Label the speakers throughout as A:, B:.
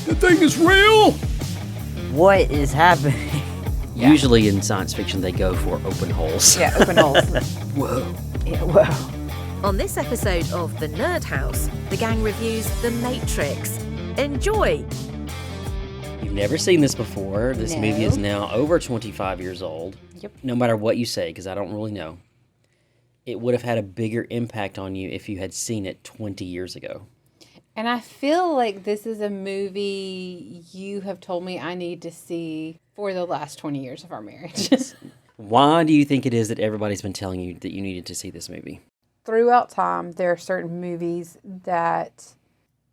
A: The thing is real!
B: What is happening?
C: Yeah. Usually in science fiction, they go for open holes.
D: Yeah, open holes.
C: Whoa.
D: Yeah, whoa.
E: On this episode of The Nerd House, the gang reviews The Matrix. Enjoy!
C: You've never seen this before. This movie is now over 25 years old.
D: Yep.
C: No matter what you say, because I don't really know. It would have had a bigger impact on you if you had seen it 20 years ago.
D: And I feel like this is a movie you have told me I need to see for the last 20 years of our marriage.
C: Why do you think it is that everybody's been telling you that you needed to see this movie?
D: Throughout time, there are certain movies that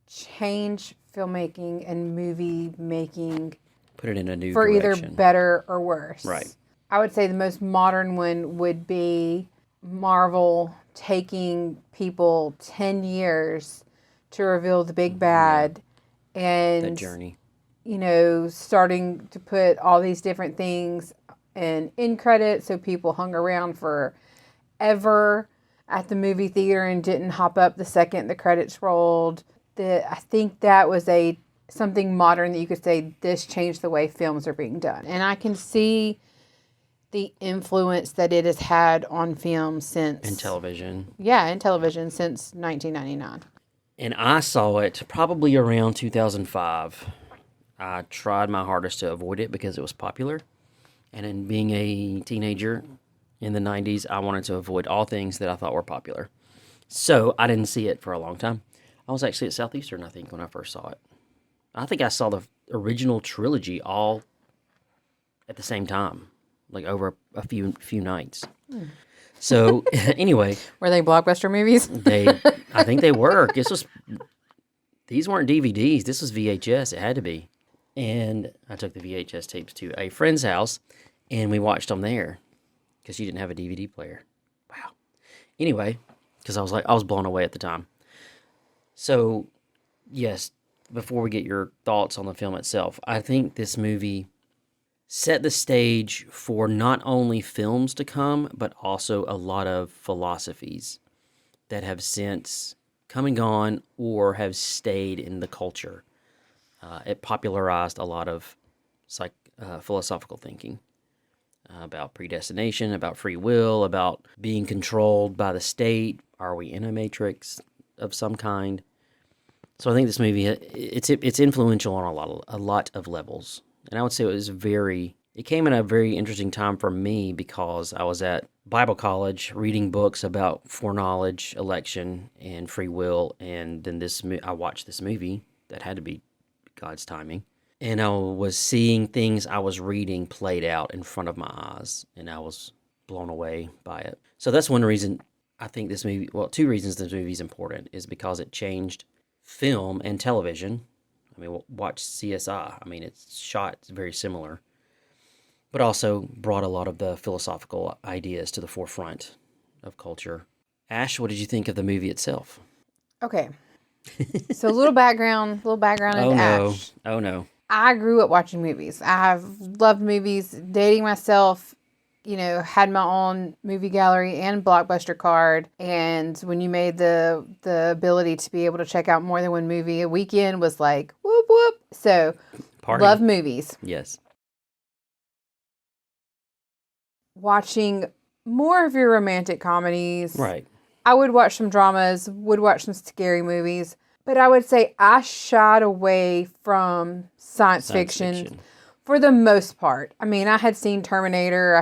D: change filmmaking and movie making
C: Put it in a new
D: for
C: direction.
D: either better or worse.
C: Right.
D: I would say the most modern one would be Marvel taking people 10 years to reveal the big bad and
C: That journey.
D: You know, starting to put all these different things in credits, so people hung around forever at the movie theater and didn't hop up the second the credits rolled. I think that was something modern that you could say this changed the way films are being done. And I can see the influence that it has had on film since...
C: And television.
D: Yeah, and television since 1999.
C: And I saw it probably around 2005. I tried my hardest to avoid it because it was popular. And in being a teenager in the 90s, I wanted to avoid all things that I thought were popular. So I didn't see it for a long time. I was actually at Southeastern, I think, when I first saw it. I think I saw the original trilogy all at the same time, like over a few nights. So anyway,
D: Were they blockbuster movies?
C: I think they were. These weren't DVDs. This was VHS. It had to be. And I took the VHS tapes to a friend's house, and we watched them there because she didn't have a DVD player. Wow. Anyway, because I was blown away at the time. So, yes, before we get your thoughts on the film itself, I think this movie set the stage for not only films to come, but also a lot of philosophies that have since come and gone or have stayed in the culture. It popularized a lot of philosophical thinking about predestination, about free will, about being controlled by the state. Are we in a matrix of some kind? So I think this movie it's influential on a lot of levels, and I would say it came in a very interesting time for me because I was at Bible college reading books about foreknowledge, election, and free will, and then I watched this movie that had to be God's timing, and I was seeing things I was reading played out in front of my eyes, and I was blown away by it. So that's one reason I think this movie, well, two reasons this movie is important is because it changed film and television. I mean, watch CSI. I mean, it's shot very similar, but also brought a lot of the philosophical ideas to the forefront of culture. Ash, what did you think of the movie itself?
D: Okay. So a little background into Ash.
C: Oh no.
D: I grew up watching movies. I have loved movies, dating myself, you know, had my own movie gallery and Blockbuster card. And when you made the ability to be able to check out more than one movie a weekend was like, whoop, whoop. So,
C: Party.
D: love movies.
C: Yes.
D: Watching more of your romantic comedies.
C: Right.
D: I would watch some dramas, would watch some scary movies. But I would say I shied away from science fiction for the most part. I mean, I had seen Terminator.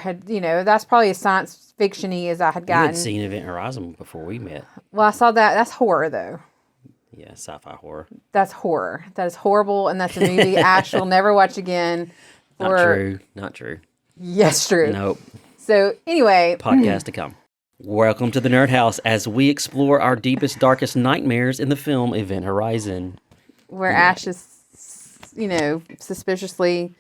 D: That's probably as science fiction-y as I had gotten.
C: You had seen Event Horizon before we met.
D: Well, I saw that. That's horror, though.
C: Yeah, sci-fi horror.
D: That's horror. That is horrible, and that's a movie Ash will never watch again.
C: Not true.
D: Yes, true.
C: Nope.
D: So, anyway.
C: Podcast to come. Welcome to the Nerd House as we explore our deepest, darkest nightmares in the film Event Horizon.
D: Where Ash is, suspiciously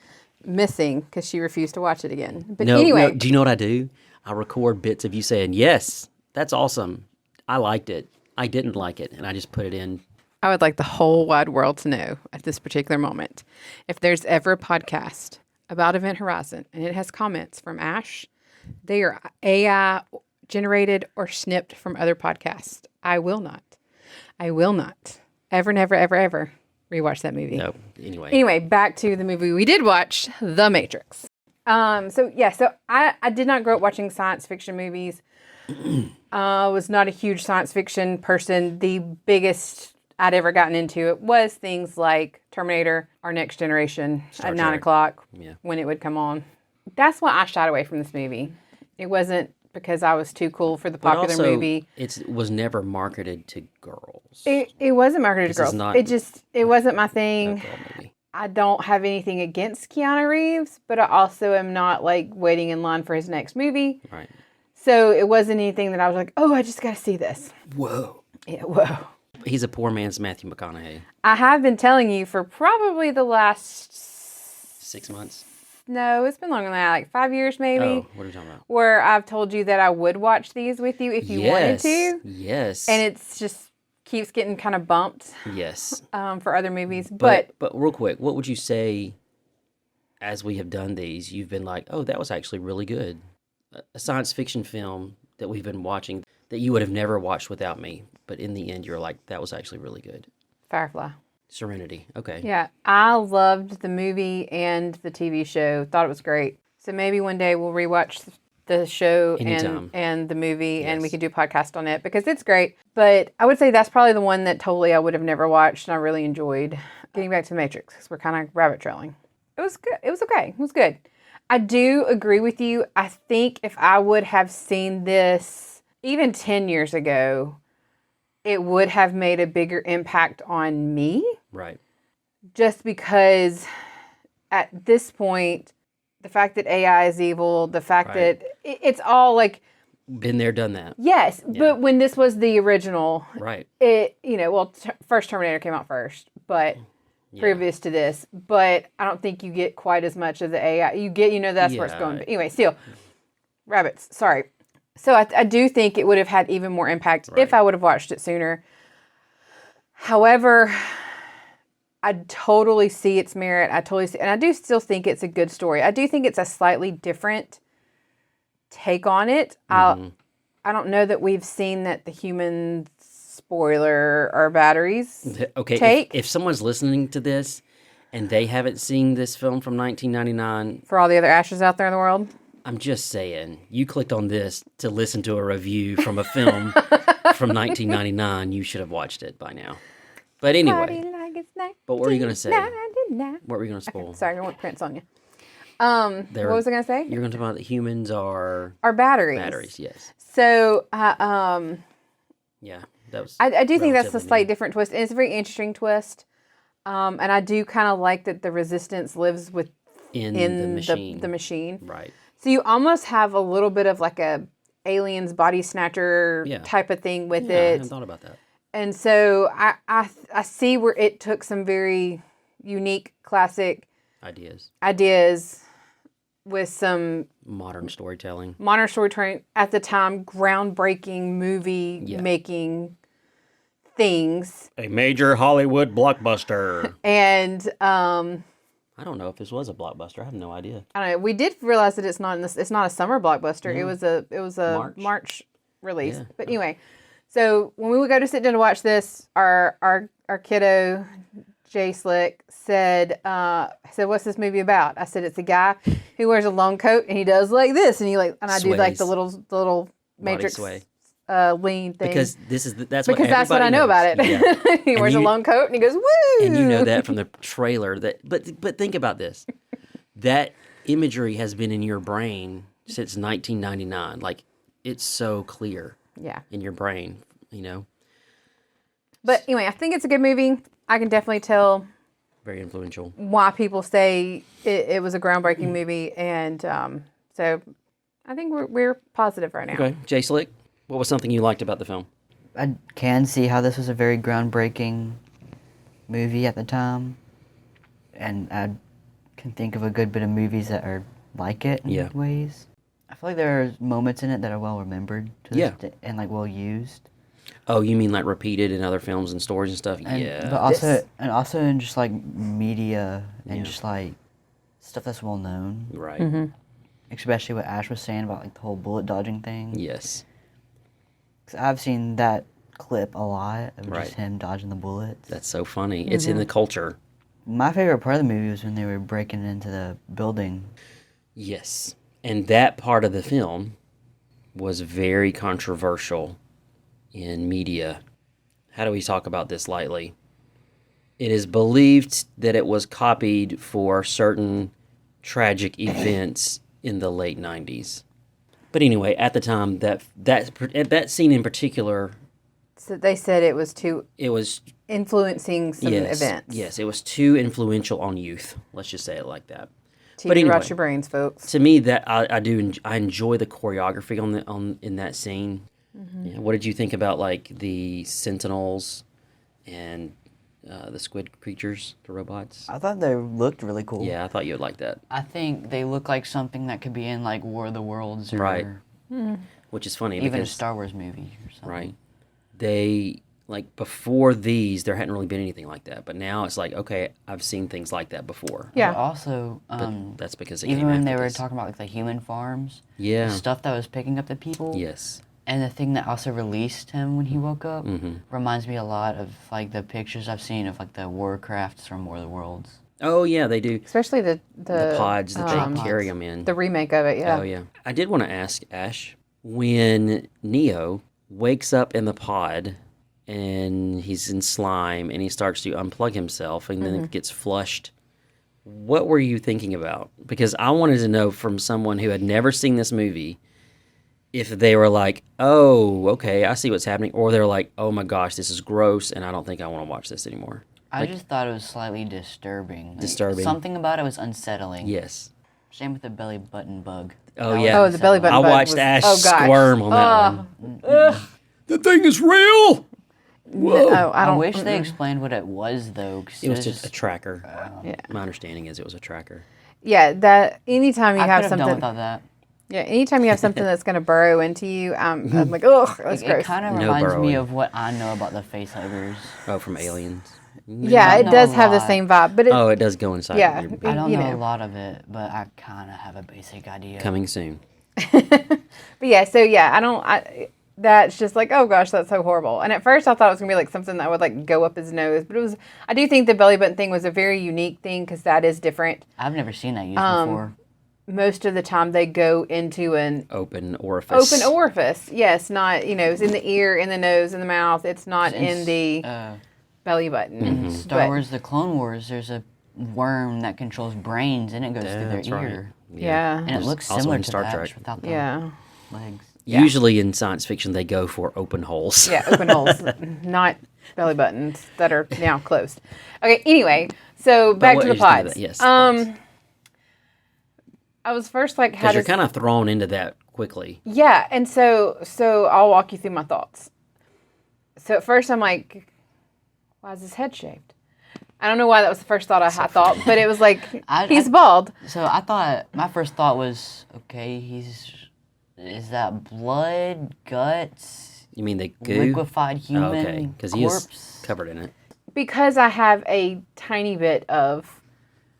D: missing because she refused to watch it again. But anyway.
C: No, do you know what I do? I record bits of you saying, yes, that's awesome. I liked it. I didn't like it. And I just put it in.
D: I would like the whole wide world to know at this particular moment. If there's ever a podcast about Event Horizon and it has comments from Ash, they are AI generated or snipped from other podcasts. I will not. Ever, never, ever, ever rewatch that movie.
C: No. Anyway.
D: Anyway, back to the movie we did watch, The Matrix. So I did not grow up watching science fiction movies. I was not a huge science fiction person. The biggest I'd ever gotten into it was things like Terminator, Our Next Generation
C: Star
D: at 9
C: Trek.
D: o'clock
C: Yeah.
D: when it would come on. That's why I shied away from this movie. It wasn't because I was too cool for the
C: But
D: popular
C: also,
D: movie.
C: it was never marketed to girls.
D: It wasn't marketed to
C: This is
D: girls.
C: not-
D: It wasn't my
C: No
D: thing.
C: girl movie.
D: I don't have anything against Keanu Reeves, but I also am not like waiting in line for his next movie.
C: Right.
D: So it wasn't anything that I was like, oh, I just got to see this.
C: Whoa.
D: Yeah, whoa.
C: He's a poor man's Matthew McConaughey.
D: I have been telling you for probably the last,
C: 6 months.
D: no, it's been longer than that, like 5 years maybe,
C: Oh, what are you talking about?
D: where I've told you that I would watch these with you if you wanted to.
C: Yes.
D: And it's just keeps getting kind of bumped
C: yes.
D: for other movies.
C: But real quick, what would you say as we have done these, you've been like, oh, that was actually really good. A science fiction film that we've been watching that you would have never watched without me. But in the end, you're like, that was actually really good.
D: Firefly.
C: Serenity. Okay.
D: Yeah, I loved the movie and the TV show. Thought it was great. So maybe one day we'll rewatch the show
C: Anytime.
D: and the movie, and we
C: Yes.
D: could do a podcast on it because it's great. But I would say that's probably the one that totally I would have never watched, and I really enjoyed. Getting back to the Matrix, because we're kind of rabbit trailing. It was good. It was okay. It was good. I do agree with you. I think if I would have seen this even 10 years ago, it would have made a bigger impact on me.
C: Right.
D: Just because at this point, the fact that AI is evil, the fact
C: Right.
D: that it's all like,
C: Been there, done that.
D: yes, but when this was the original,
C: Right.
D: first Terminator came out first, but
C: Yeah.
D: previous to this, but I don't think you get quite as much of the AI. You get, that's where it's
C: Yeah.
D: going. But anyway, still, rabbits, sorry. So I do think it would have had even more impact if
C: Right.
D: I would have watched it sooner. However, I totally see its merit. And I do still think it's a good story. I do think it's a slightly different take on it.
C: Mm-hmm.
D: I don't know that we've seen that the humans, spoiler, are batteries.
C: Okay.
D: Take.
C: If someone's listening to this and they haven't seen this film from 1999,
D: For all the other ashes out there in the world.
C: I'm just saying, you clicked on this to listen to a review from a film from 1999. You should have watched it by now. But
D: Party
C: anyway,
D: like it's
C: but what were you going to say?
D: 1999.
C: What were you going to spoil?
D: Sorry, I went Prince on you.
C: They're-
D: What was I going to say?
C: You're going to talk about that humans are
D: Our batteries.
C: batteries. Yes.
D: So,
C: Yeah. That was.
D: I do think that's a
C: relatively
D: slight
C: new.
D: different twist. And it's a very interesting twist. And I do kind of like that the resistance lives
C: in
D: in
C: the machine.
D: the machine.
C: Right.
D: So you almost have a little bit of like a aliens body snatcher
C: Yeah.
D: type of thing with
C: Yeah, I
D: it.
C: hadn't thought about that.
D: And so I see where it took some very unique classic
C: Ideas.
D: ideas with some
C: Modern storytelling.
D: modern storytelling at the time, groundbreaking movie
C: Yeah.
D: making things.
C: A major Hollywood blockbuster.
D: And
C: I don't know if this was a blockbuster. I have no idea.
D: I don't know. We did realize that it's not in this. It's not a summer blockbuster. It was a March release.
C: Yeah.
D: But anyway, so when we would go to sit down to watch this, our kiddo Jay Slick said, "What's this movie about?" I said, "It's a guy who wears a long coat and he does like this, and I do like the
C: Sways.
D: little
C: Body
D: Matrix
C: sway.
D: Lean thing
C: Because that's
D: that's what
C: everybody
D: I know
C: knows.
D: about it.
C: Yeah.
D: He wears a
C: you-
D: long coat and he goes woo,
C: And you know that from the trailer. But think about this. That imagery has been in your brain since 1999. Like, it's so clear
D: Yeah.
C: in your brain, you know?
D: But anyway, I think it's a good movie. I can definitely tell
C: Very influential.
D: why people say it was a groundbreaking movie, and so I think we're positive right now.
C: Okay. Jay Slick, what was something you liked about the film?
B: I can see how this was a very groundbreaking movie at the time, and I can think of a good bit of movies that are like it in
C: Yeah.
B: ways. I feel like there are moments in it that are well remembered to this
C: Yeah.
B: day, and like well used.
C: Oh, you mean like repeated in other films and stories and stuff?
B: And,
C: Yeah.
B: But also in just like media and
C: Yeah.
B: just like stuff that's well known,
C: Right.
D: Mm-hmm.
B: especially what Ash was saying about like the whole bullet dodging thing.
C: Yes.
B: 'Cause I've seen that clip a lot of
C: Right.
B: just him dodging the bullets.
C: That's so funny. It's in the culture.
B: My favorite part of the movie was when they were breaking into the building.
C: Yes. And that part of the film was very controversial in media. How do we talk about this lightly? It is believed that it was copied for certain tragic events in the late 90s. But anyway, at the time, that scene in particular,
D: So they said it was too
C: it was
D: influencing some events.
C: Yes, it was too influential on youth. Let's just say it like that.
D: Teeter
C: But anyway,
D: out your brains, folks.
C: to me, that I enjoy the choreography in that scene. Yeah, what did you think about like the Sentinels and the squid creatures, the robots?
B: I thought they looked really cool.
C: Yeah, I thought you would like that.
B: I think they look like something that could be in like War of the Worlds or
C: Right. Which is funny
B: even a
C: because
B: Star Wars movie or something.
C: right, they like before these there hadn't really been anything like that, but now it's like okay, I've seen things like that before.
D: Yeah.
B: But also,
C: But that's because it
B: even
C: came
B: when
C: after
B: they were
C: this.
B: talking about like the human farms,
C: Yeah.
B: the stuff that was picking up the people,
C: Yes.
B: and the thing that also released him when he woke up
C: Mm-hmm.
B: reminds me a lot of like the pictures I've seen of like the Warcrafts from War of the Worlds.
C: Oh yeah, they do.
D: Especially the
C: Pods that
B: um,
C: they carry them in.
D: the remake of it. Yeah.
C: Oh yeah. I did want to ask Ash when Neo wakes up in the pod and he's in slime and he starts to unplug himself and then it gets flushed. What were you thinking about? Because I wanted to know from someone who had never seen this movie if they were like, "Oh, okay, I see what's happening," or they're like, "Oh my gosh, this is gross and I don't think I want to watch this anymore."
B: I just thought it was slightly disturbing. Like,
C: Disturbing.
B: Something about it was unsettling.
C: Yes.
B: Same with the belly button bug.
C: Oh,
B: That was
C: yeah.
D: Oh, the belly
B: unsettling.
D: button
C: I
D: bug
C: watched
D: was-
C: Ash
D: oh, gosh.
C: squirm on that one. The thing is real.
D: No, I
B: I
D: don't.
B: wish they explained what it was though. 'Cause
C: It was
B: just
C: just a tracker.
D: Yeah.
C: My understanding is it was a tracker.
D: Yeah, that anytime you
B: I
D: have
B: could have done
D: something.
B: without that.
D: Yeah, anytime you have something that's going to burrow into you, I'm like, ugh, that's
B: It
D: gross.
B: kind of
C: No
B: reminds me
C: burrowing.
B: of what I know about the facehuggers.
C: Oh, from Aliens.
D: Yeah,
B: I
D: it
B: know
D: does
B: a
D: have the
B: lot.
D: same vibe, but it,
C: Oh, it does go inside.
D: Yeah.
C: Your
B: I don't
D: you
B: know
D: know.
B: a lot of it, but I kind of have a basic idea.
C: coming soon.
D: but yeah, so yeah, that's just like, oh gosh, that's so horrible. And at first I thought it was gonna be like something that would like go up his nose, but it was. I do think the belly button thing was a very unique thing because that is different.
B: I've never seen that used before.
D: Most of the time they go into an
C: Open orifice.
D: open orifice. Yes, not it's in the ear, in the nose, in the mouth. It's not in the belly button.
C: Mm-hmm.
B: Star
D: But-
B: Wars: The Clone Wars. There's a worm that controls brains, and it goes through
C: That's
B: their
C: right.
B: ear,
D: Yeah.
B: and it looks
C: Also
B: similar
C: in
B: to
C: Star
B: that
C: Trek.
B: just without the
D: Yeah.
B: legs.
C: Usually in science fiction, they go for open holes.
D: Yeah, open holes, not belly buttons that are now closed. Okay, anyway, so back
C: what
D: to the
C: did you think of
D: pods.
C: that? Yes, the pods.
D: I was first like, how
C: Because you're
D: does
C: kind of thrown into that quickly.
D: yeah, and so I'll walk you through my thoughts. So at first I'm like, why is his head shaved? I don't know why that was the first thought I thought, but it was like he's bald.
B: So I thought my first thought was, okay, is that blood, guts,
C: You mean the goo?
B: liquefied
C: Oh,
B: human
C: okay, because he is
B: corpse?
C: covered in it.
D: Because I have a tiny bit of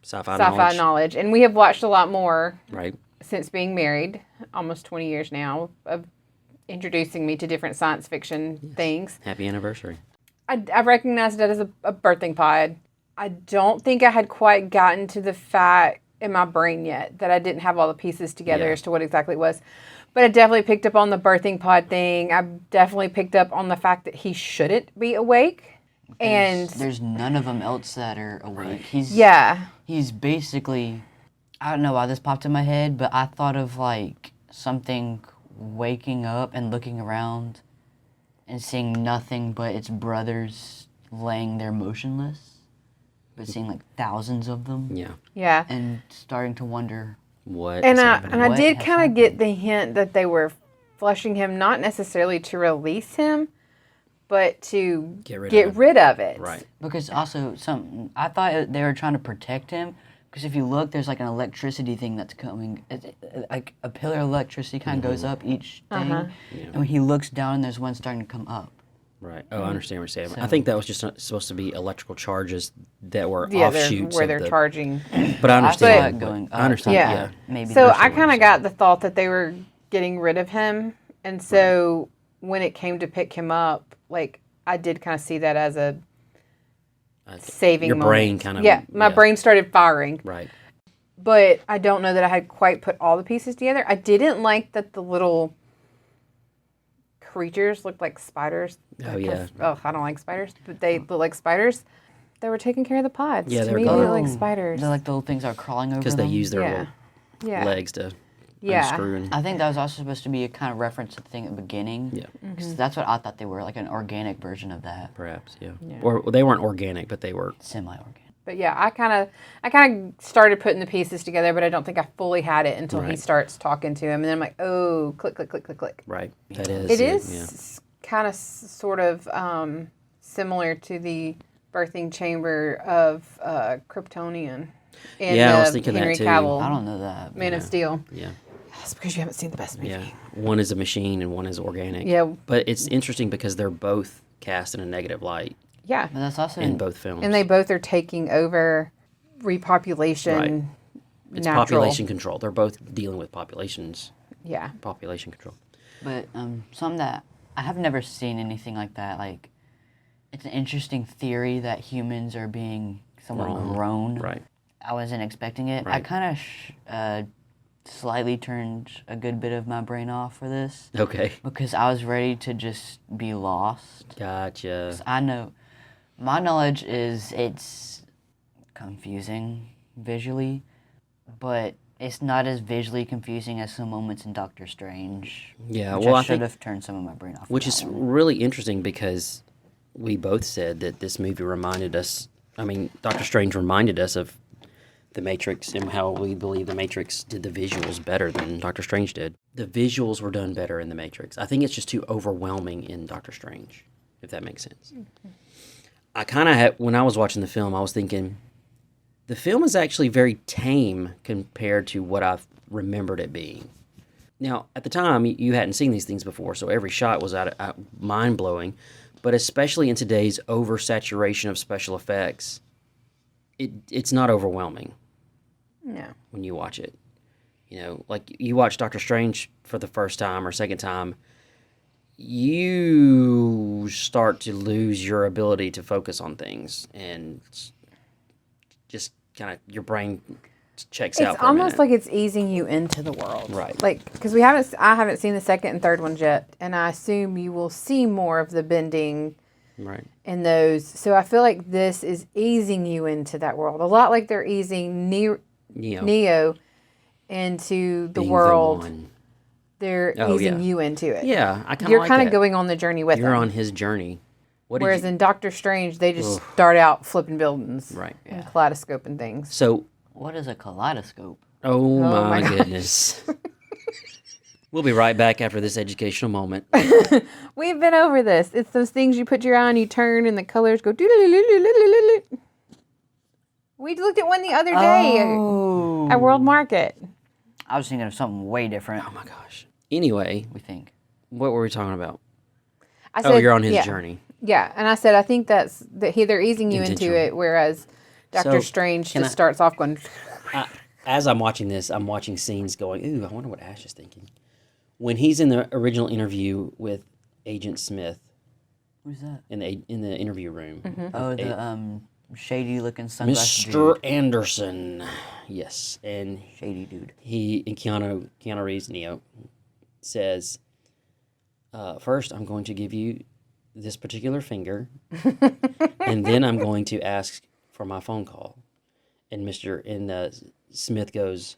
C: Sci-fi
D: sci-fi knowledge, and we have watched a lot more
C: Right.
D: since being married, almost 20 years now, of introducing me to different science fiction things.
C: Happy anniversary.
D: I recognized it as a birthing pod. I don't think I had quite gotten to the fact in my brain yet that I didn't have all the pieces together
C: Yeah.
D: as to what exactly it was. But I definitely picked up on the birthing pod thing. I definitely picked up on the fact that he shouldn't be awake. And
B: There's none of them else that are awake.
D: yeah,
B: He's basically, I don't know why this popped in my head, but I thought of like something waking up and looking around and seeing nothing but its brothers laying there motionless, but seeing like thousands of them
C: Yeah.
D: yeah.
B: and starting to wonder.
C: What
D: And
C: is
D: I
C: happening?
B: What
D: did
B: has
D: kind of get the hint that they were flushing him, not necessarily to release him, but to
C: Get rid of
D: get
C: him.
D: rid of it.
C: Right.
B: Because also, I thought they were trying to protect him. Because if you look, there's like an electricity thing that's coming. Like a pillar of electricity kind of goes up each thing. And when he looks down, there's one starting to come up.
C: Right. Oh, I understand what you're saying. I think that was just supposed to be electrical charges that were
D: Yeah,
C: offshoots
D: where
C: of
D: they're
C: the,
D: charging.
C: But I
B: I saw
C: understand.
B: it going
C: I understand.
D: Yeah.
C: Yeah.
B: Maybe
D: So
B: that's
D: I
B: what
D: kind
B: it
D: of
B: was.
D: got the thought that they were getting rid of him, and so when it came to pick him up, like I did kind of see that as a saving
C: your
D: moment.
C: brain kind of
D: Yeah, my brain started firing.
C: right.
D: But I don't know that I had quite put all the pieces together. I didn't like that the little creatures looked like spiders.
C: Oh, yeah.
D: I don't like spiders, but they look like spiders. They were taking care of the pods.
C: Yeah,
D: to
C: they were
D: me, they
C: going-
D: look like spiders.
B: They're like the little things that are crawling over
C: Because they
B: them.
C: use their
D: Yeah. Yeah.
C: legs to
D: Yeah.
C: unscrew. And,
B: I think that was also supposed to be a kind of reference to the thing at the beginning.
C: yeah,
B: Because that's what I thought they were, like an organic version of that.
C: perhaps, yeah.
D: Yeah.
C: Or they weren't organic, but they were.
B: Semi-organic.
D: But yeah, I kind of started putting the pieces together, but I don't think I fully had it until he
C: Right.
D: starts talking to him, and then I'm like, oh, click, click, click, click, click.
C: Right. That is.
D: It
C: yeah,
D: is kind of sort of similar to the birthing chamber of Kryptonian in
C: Yeah, I was thinking that
D: Henry
C: too.
D: Cavill,
B: I don't know that.
D: Man of Steel.
C: Yeah.
D: That's because you haven't seen the best movie.
C: Yeah. One is a machine and one is organic.
D: Yeah.
C: But it's interesting because they're both cast in a negative light
D: Yeah.
B: But that's also
C: in both films.
D: And they both are taking over repopulation.
C: Right. It's
D: natural.
C: population control. They're both dealing with population control.
B: But something that I have never seen anything like that. Like, it's an interesting theory that humans are being somewhat grown.
C: Right.
B: I wasn't expecting it. I
C: Right.
B: kind of slightly turned a good bit of my brain off for this
C: Okay.
B: because I was ready to just be lost.
C: Gotcha.
B: I know my knowledge is it's confusing visually, but it's not as visually confusing as some moments in Doctor Strange.
C: Yeah,
B: which
C: well,
B: I
C: I
B: should
C: think-
B: have turned some of my brain off. for
C: Which
B: that
C: is
B: one.
C: really interesting because we both said that this movie reminded us. I mean, Doctor Strange reminded us of The Matrix and how we believe The Matrix did the visuals better than Doctor Strange did. The visuals were done better in The Matrix. I think it's just too overwhelming in Doctor Strange, if that makes sense. I kind of had, when I was watching the film, I was thinking, the film is actually very tame compared to what I remembered it being. Now, at the time, you hadn't seen these things before, so every shot was mind-blowing. But especially in today's oversaturation of special effects, it's not overwhelming
D: No.
C: when you watch it. You know, like you watch Doctor Strange for the first time or second time, you start to lose your ability to focus on things and just kind of your brain checks out
D: It's
C: for a
D: almost
C: minute.
D: like it's easing you into the world.
C: Right.
D: Like, because I haven't seen the second and third ones yet, and I assume you will see more of the bending
C: Right.
D: in those. So I feel like this is easing you into that world. A lot like they're easing Neo into the
C: Being
D: world.
C: one.
D: They're
C: Oh,
D: easing
C: yeah.
D: you into it.
C: Yeah, I kind of
D: You're
C: like
D: kind
C: that.
D: of going on the journey with
C: You're
D: them.
C: on his journey. What did
D: Whereas
C: you-
D: in Doctor Strange, they just start out flipping buildings.
C: Right.
D: And kaleidoscoping things.
C: So,
B: What is a kaleidoscope?
C: oh my
D: my gosh.
C: goodness. We'll be right back after this educational moment.
D: We've been over this. It's those things you put your eye on, you turn, and the colors go. Doo-doo-doo-doo-doo-doo-doo. We looked at one the other day at World Market.
B: I was thinking of something way different.
C: Oh my gosh. Anyway,
B: We think.
C: what were we talking about?
D: I
C: Oh, you're on his
D: yeah.
C: journey.
D: Yeah, and I said I think they're easing you into
C: Intentional.
D: it, whereas Doctor
C: So,
D: Strange
C: can
D: just
C: I-
D: starts off going.
C: As I'm watching this, I'm watching scenes going, ooh, I wonder what Ash is thinking. When he's in the original interview with Agent Smith
B: Who's that?
C: in the interview room,
B: Oh, the shady looking sunglasses.
C: Mr. Anderson, yes, and
B: Shady dude.
C: he and Keanu Reeves, Neo, says, first I'm going to give you this particular finger, and then I'm going to ask for my phone call. And Smith goes,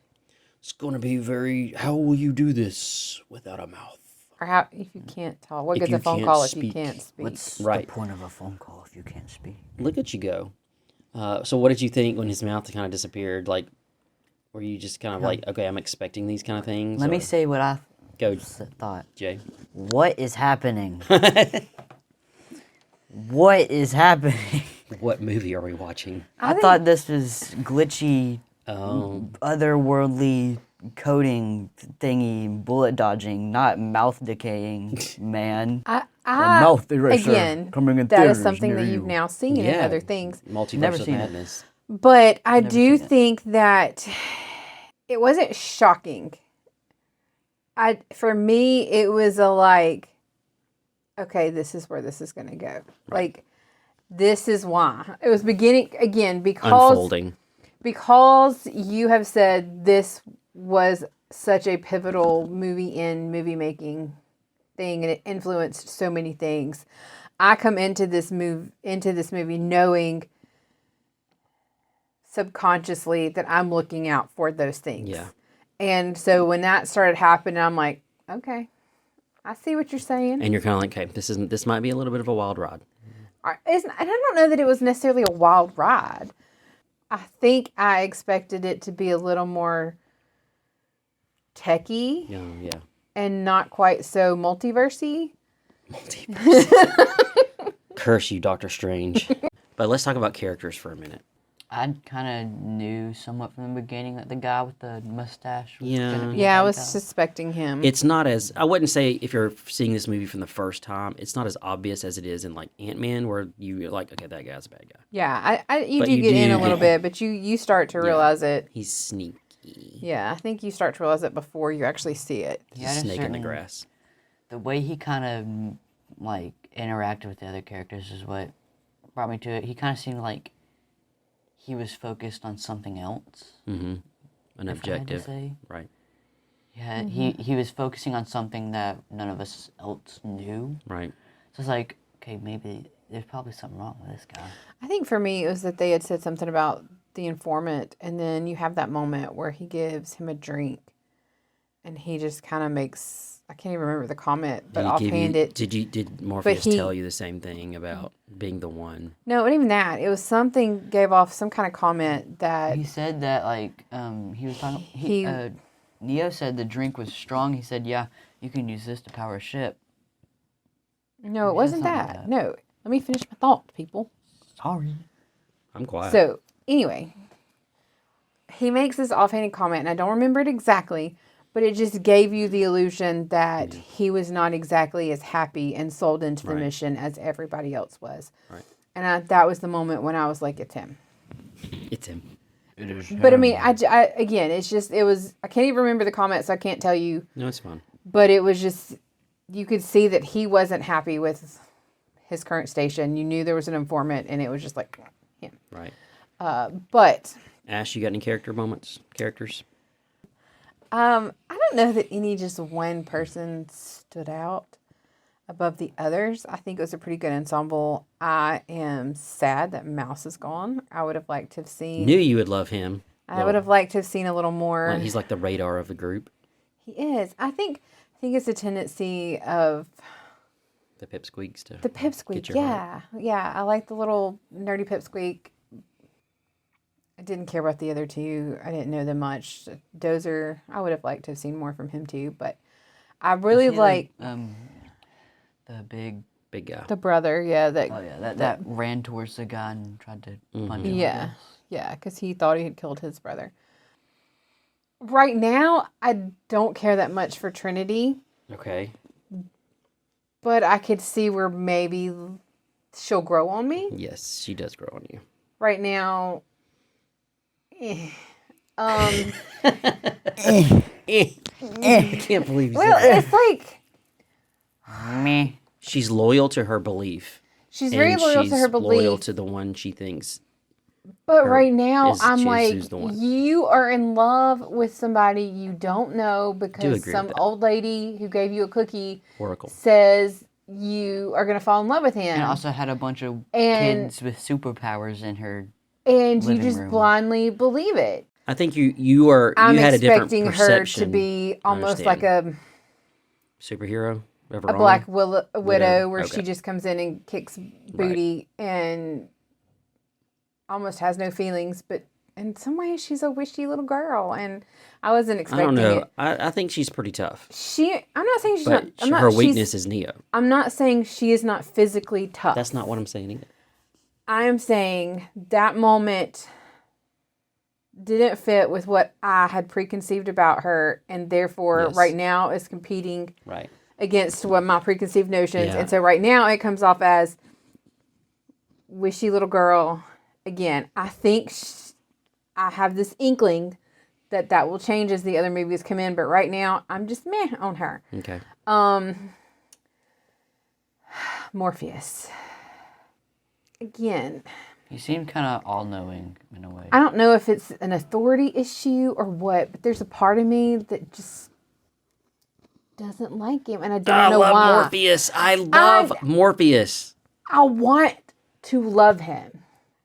C: it's going to be how will you do this without a mouth?
D: Or how if you can't talk? What
C: If
D: good's
C: you
D: a phone
C: can't
D: call if you
C: speak.
D: can't speak?
B: What's
C: Right.
B: the point of a phone call if you can't speak?
C: Look at you go. So what did you think when his mouth kind of disappeared? Like, were you just kind of like, okay, I'm expecting these kind of things?
B: Let me
C: or-
B: say what I
C: Go,
B: thought.
C: Jay.
B: What is happening? What is happening?
C: What movie are we watching?
B: I thought this was glitchy,
C: Oh,
B: otherworldly coding thingy, bullet dodging, not mouth decaying, man. mouth eraser
D: again,
B: coming in
D: that is
B: theaters
D: something
B: near
D: that you've
B: you.
D: now seen in
C: Yeah.
D: other things.
C: Multiverse
B: Never
C: of
B: seen it.
C: Madness.
D: But I do
B: seen it.
D: think that it wasn't shocking. For me, it was a like, okay, this is where this is going to go. Like, this is why. It was beginning, again,
C: Unfolding.
D: because you have said this was such a pivotal movie in movie making thing, and it influenced so many things. I come into this movie knowing subconsciously that I'm looking out for those things.
C: Yeah.
D: And so when that started happening, I'm like, okay, I see what you're saying.
C: And you're kind of like, okay, this might be a little bit of a wild ride.
D: And I don't know that it was necessarily a wild ride. I think I expected it to be a little more techie
C: Yeah.
D: and not quite so multiversy.
C: Curse you, Doctor Strange. But let's talk about characters for a minute.
B: I kind of knew somewhat from the beginning that the guy with the mustache was
C: Yeah.
B: gonna be the
D: Yeah, I
B: bad
D: was
B: guy.
D: suspecting him.
C: It's not as, I wouldn't say if you're seeing this movie from the first time, it's not as obvious as it is in like Ant-Man, where you're like, okay, that guy's a bad guy.
D: Yeah, you
C: But
D: do
C: you
D: get in
C: do
D: a little
C: get-
D: bit, but you start to realize it.
C: He's sneaky.
D: Yeah, I think you start to realize it before you actually see it.
B: He had a
C: Snake in the
B: certain-
C: grass.
B: The way he kind of like interacted with the other characters is what brought me to it. He kind of seemed like he was focused on something else.
C: Mm-hmm. An
B: if I had to
C: objective.
B: say.
C: Right.
B: Yeah, he was focusing on something that none of us else knew.
C: Right.
B: So it's like, okay, maybe there's probably something wrong with this guy.
D: I think for me, it was that they had said something about the informant, and then you have that moment where he gives him a drink, and he just kind of makes, I can't even remember the comment, but offhand it.
C: Did Morpheus
D: he-
C: tell you the same thing about being the one?
D: No, and even that, it was something, gave off some kind of comment that,
B: He said that like he was talking. Neo said the drink was strong. He said, "Yeah, you can use this to power a ship."
D: no, it
B: said
D: wasn't
B: something like
D: that.
B: that.
D: No, let me finish my thought, people.
B: Sorry.
C: I'm quiet.
D: So, anyway, he makes this offhanded comment, and I don't remember it exactly, but it just gave you the illusion that he was not exactly as happy and sold into the
C: Right.
D: mission as everybody else was.
C: Right.
D: And that was the moment when I was like, it's him.
C: It's him.
B: It is.
D: But I mean, again, it's just, it was, I can't even remember the comment, so I can't tell you,
C: No, it's fine.
D: but it was just, you could see that he wasn't happy with his current station. You knew there was an informant, and it was just like him.
C: Right.
D: But
C: Ash, you got any characters?
D: I don't know that any just one person stood out above the others. I think it was a pretty good ensemble. I am sad that Mouse is gone. I would have liked to have seen.
C: Knew you would love him.
D: I would have liked to have seen a little more.
C: He's like the radar of the group.
D: He is. I think it's a tendency of
C: The pipsqueaks to
D: the pipsqueak.
C: get your heart.
D: Yeah. I like the little nerdy pipsqueak. I didn't care about the other two. I didn't know them much. Dozer, I would have liked to have seen more from him too, but I really like
B: the big.
C: Big guy.
D: the brother. Yeah,
B: Oh yeah, that ran towards the guy and tried to punch him. I
D: Yeah.
B: guess.
D: Yeah, because he thought he had killed his brother. Right now, I don't care that much for Trinity,
C: Okay.
D: but I could see where maybe she'll grow on me.
C: Yes, she does grow on you.
D: Right now,
C: I can't believe you
D: well,
C: said that.
D: it's like
B: Me.
C: She's loyal to her belief.
D: she's very
C: and
D: loyal
C: she's
D: to her belief.
C: loyal to the one she thinks.
D: But
C: her-
D: right now,
C: is
D: I'm
C: choose
D: like,
C: who's the one.
D: you are in love with somebody you don't know because
C: agree
D: some
C: with that.
D: old lady who gave you a cookie
C: Oracle.
D: says you are going to fall in love with him.
B: And also had a bunch of
D: And-
B: kids with superpowers in her.
D: and you
B: living
D: just
B: room.
D: blindly believe it.
C: I think you
D: I'm
C: had a different
D: expecting her
C: perception.
D: to be
C: I
D: almost like
C: understand.
D: a
C: superhero. Ever
D: black
C: wrong?
D: widow where
C: Okay.
D: she just comes in and kicks booty and almost has no feelings, but in some ways she's a wishy little girl, and I wasn't
C: I
D: expecting
C: don't know.
D: it.
C: I think she's pretty tough,
D: I'm not saying she's
C: but
D: not. I'm not.
C: her
D: she's-
C: weakness is Neo.
D: I'm not saying she is not physically tough.
C: That's not what I'm saying either.
D: I am saying that moment didn't fit with what I had preconceived about her, and therefore
C: Yes.
D: right now is competing
C: Right.
D: against what my preconceived notions.
C: Yeah.
D: And so right now it comes off as wishy little girl. Again, I think I have this inkling that will change as the other movies come in, but right now I'm just meh on her.
C: Okay.
D: Morpheus. Again,
B: He seemed kind of all-knowing in a way.
D: I don't know if it's an authority issue or what, but there's a part of me that just doesn't like him, and I don't know
C: love
D: why.
C: Morpheus. I love Morpheus.
D: I want to love him.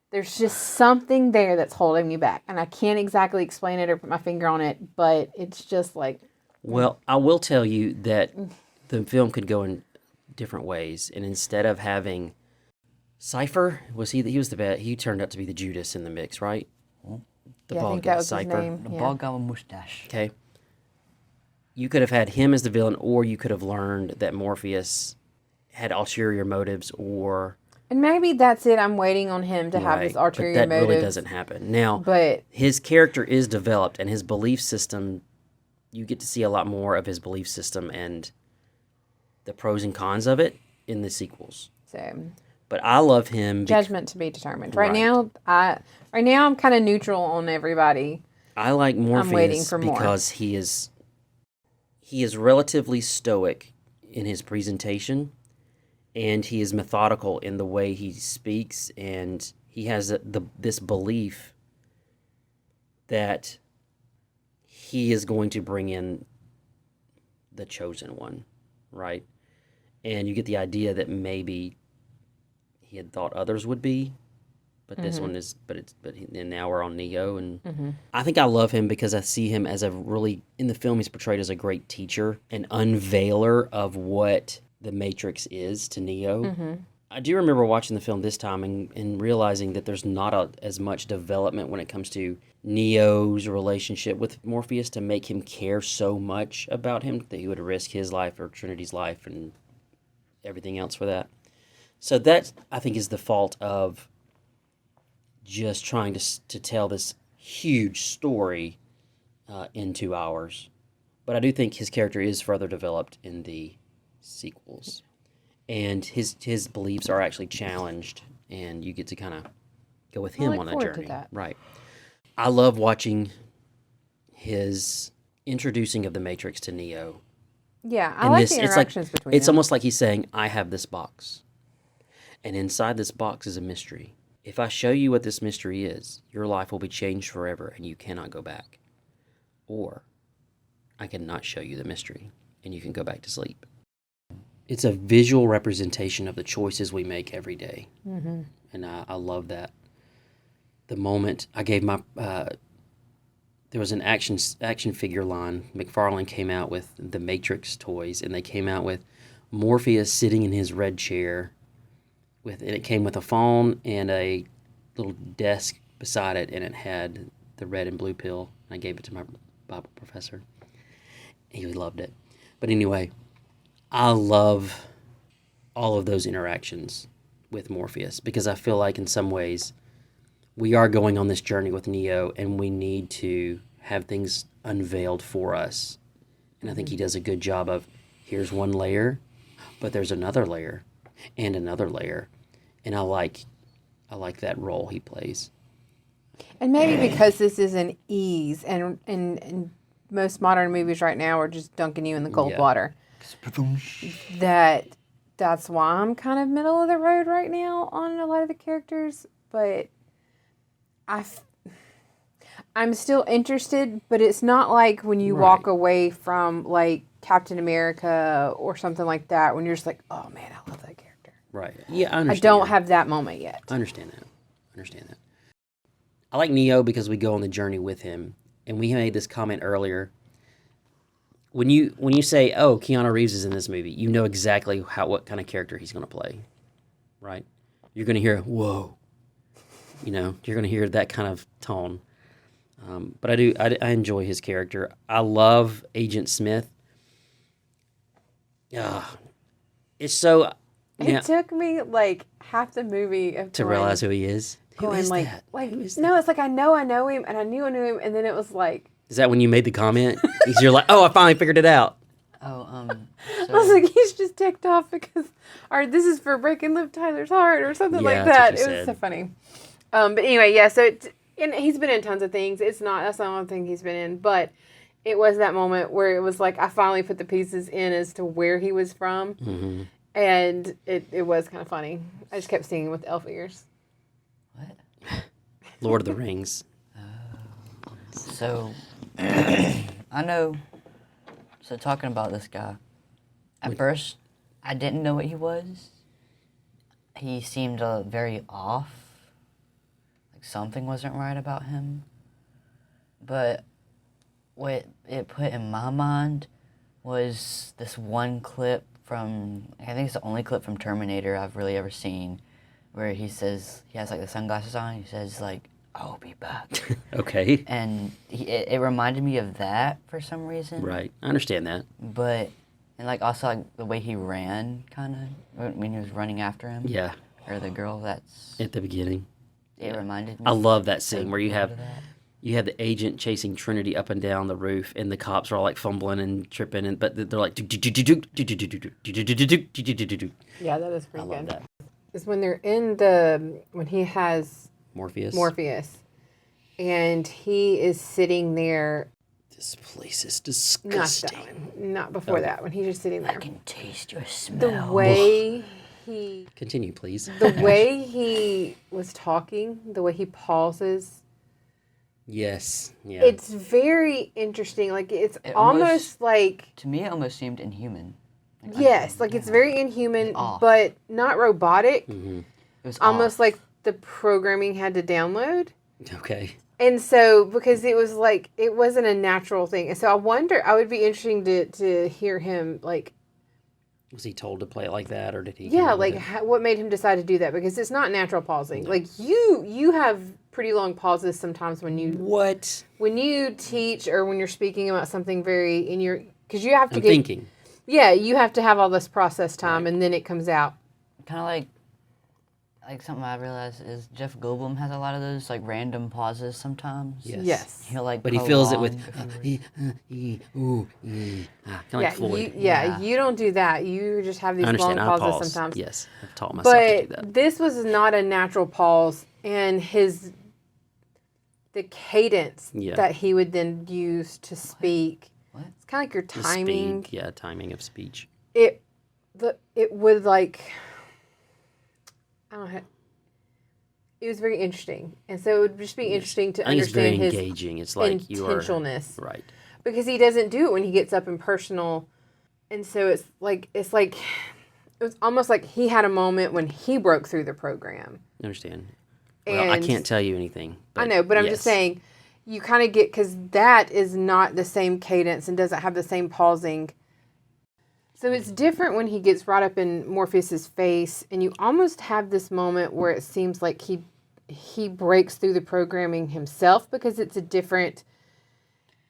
D: There's just something there that's holding me back, and I can't exactly explain it or put my finger on it, but it's just like,
C: Well, I will tell you that the film could go in different ways, and instead of having Cypher, he was the bad. He turned out to be the Judas in the mix, right? The
D: yeah, I
C: bald
D: think
C: guy,
D: that was
C: Cypher.
D: his name.
B: The
D: Yeah.
B: bald guy with mustache.
C: Okay. You could have had him as the villain, or you could have learned that Morpheus had ulterior motives, or
D: And maybe that's it. I'm waiting on him to have
C: right,
D: his ulterior
C: but that
D: motives.
C: really doesn't happen. Now,
D: But
C: his character is developed, and his belief system. You get to see a lot more of his belief system and the pros and cons of it in the sequels.
D: so
C: But I love him.
D: judgment to be determined. Right,
C: Right.
D: now, I'm kind of neutral on everybody.
C: I like Morpheus
D: waiting for more.
C: because he is relatively stoic in his presentation, and he is methodical in the way he speaks, and he has this belief that he is going to bring in the chosen one, right? And you get the idea that maybe he had thought others would be, but this one is, and now we're on Neo, and I think I love him because I see him as in the film he's portrayed as a great teacher, an unveiler of what the Matrix is to Neo. I do remember watching the film this time and realizing that there's not as much development when it comes to Neo's relationship with Morpheus to make him care so much about him that he would risk his life or Trinity's life and everything else for that. So that, I think, is the fault of just trying to tell this huge story in 2 hours. But I do think his character is further developed in the sequels. And his beliefs are actually challenged, and you get to kind of go with him
D: look
C: on a
D: forward to
C: journey.
D: that.
C: Right. I love watching his introducing of the Matrix to Neo.
D: Yeah, I
C: And
D: like
C: this-
D: the
C: it's
D: interactions between
C: It's
D: them.
C: almost like he's saying, I have this box. And inside this box is a mystery. If I show you what this mystery is, your life will be changed forever and you cannot go back. Or I cannot show you the mystery and you can go back to sleep. It's a visual representation of the choices we make every day. Mm-hmm. And I love that. The moment I gave my... there was an action figure line. McFarlane came out with the Matrix toys, and they came out with Morpheus sitting in his red chair, and it came with a phone and a little desk beside it, and it had the red and blue pill. I gave it to my Bible professor. He loved it. But anyway, I love all of those interactions with Morpheus because I feel like in some ways we are going on this journey with Neo, and we need to have things unveiled for us. And I think he does a good job of, here's one layer, but there's another layer and another layer. And I like that role he plays.
D: And maybe because this is an ease, and most modern movies right now are just dunking you in the cold
C: Yeah.
D: water. That's why I'm kind of middle of the road right now on a lot of the characters. But I'm still interested, but it's not like when you walk away from like Captain America or something like that when you're just like, oh man, I love that character.
C: Right. Yeah, I
D: I
C: understand.
D: don't
C: that.
D: have that moment yet.
C: I understand that. I like Neo because we go on the journey with him. And we made this comment earlier. When you say, oh, Keanu Reeves is in this movie, you know exactly what kind of character he's going to play, right? You're going to hear, whoa. You're going to hear that kind of tone. But I enjoy his character. I love Agent Smith. It's so...
D: It took me like half the movie
C: to realize who he is. Who
D: going
C: is
D: like,
C: that?
D: like
C: Who is
D: no, it's like I know him, and I knew him, and then it was like
C: Is that when you made the comment? You're like, oh, I finally figured it out.
B: Oh,
D: I was like, he's just ticked off because, or this is for breaking Liv Tyler's heart or something
C: Yeah,
D: like
C: that's
D: that.
C: what
D: It
C: you
D: was
C: said.
D: so funny. But anyway, yeah. So and he's been in tons of things. That's the only thing he's been in, but it was that moment where it was like I finally put the pieces in as to where he was from.
C: Mm-hmm.
D: And it was kind of funny. I just kept singing with elf ears.
B: What?
C: Lord of the Rings.
B: So, I know. So, talking about this guy, at first, I didn't know what he was. He seemed very off. Like something wasn't right about him. But what it put in my mind was this one clip from, I think it's the only clip from Terminator I've really ever seen, where he says, he has like the sunglasses on, he says like, I'll be back.
C: Okay.
B: And it reminded me of that for some reason.
C: Right. I understand that.
B: But, and like also like the way he ran, kind of, when he was running after him.
C: Yeah.
B: Or the girl, that's,
C: At the beginning.
B: it reminded me.
C: I love that
B: so
C: scene where you
B: good
C: have
B: of that.
C: the agent chasing Trinity up and down the roof, and the cops are all like fumbling and tripping, and but they're like,
D: Yeah, that is
C: I
D: pretty
C: love
D: good.
C: that.
D: Is when they're when he has
C: Morpheus.
D: and he is sitting there.
C: This place is
D: Not
C: disgusting.
D: that one. Not before that when he's just sitting
B: I
D: there.
B: can taste your
D: The
B: smell.
D: way he
C: Continue, please.
D: was talking, the way he pauses,
C: Yes. Yeah.
D: it's very interesting. Like it's
B: It
D: almost
B: almost-
D: like
B: To me, it almost seemed inhuman. Like,
D: yes, like it's very inhuman,
B: off.
D: but not robotic.
C: Mm-hmm.
B: It was
D: Almost
B: off.
D: like the programming had to download.
C: Okay.
D: And so, because it was like, it wasn't a natural thing. And so I would be interesting to hear him, like,
C: Was he told to play it like that, or did he?
D: yeah, like, what made him decide to do that? Because it's not natural pausing. Like, you have pretty long pauses sometimes when you teach or when you're speaking about something because you have to
C: I'm thinking.
D: Yeah, you have to have all this process time and then it comes out.
B: Kind of like something I realized is Jeff Goldblum has a lot of those like random pauses sometimes.
C: Yes.
D: Yes.
B: He'll like.
C: But he fills it with
B: prolong
C: kind of like Floyd.
D: You don't do that. You just have these
C: I
D: long
C: understand. I
D: pauses
C: pause.
D: sometimes.
C: Yes, I've taught myself to do
D: But
C: that.
D: this was not a natural pause, and the cadence
C: Yeah.
D: that he would then use to speak.
B: What?
D: It's kind of like your
C: The
D: timing.
C: speed, yeah, timing of speech.
D: It would like, I don't know. It was very interesting, and so it would just be interesting to
C: I think it's very
D: understand his
C: engaging. It's like you are
D: intentionalness,
C: right.
D: because he doesn't do it when he gets up and personal, and so it was almost like he had a moment when he broke through the program.
C: I understand. Well, I
D: And-
C: can't tell you anything.
D: I know, but I'm
C: yes.
D: just saying, you kind of get, because that is not the same cadence and doesn't have the same pausing. So it's different when he gets right up in Morpheus's face, and you almost have this moment where it seems like he breaks through the programming himself because it's a different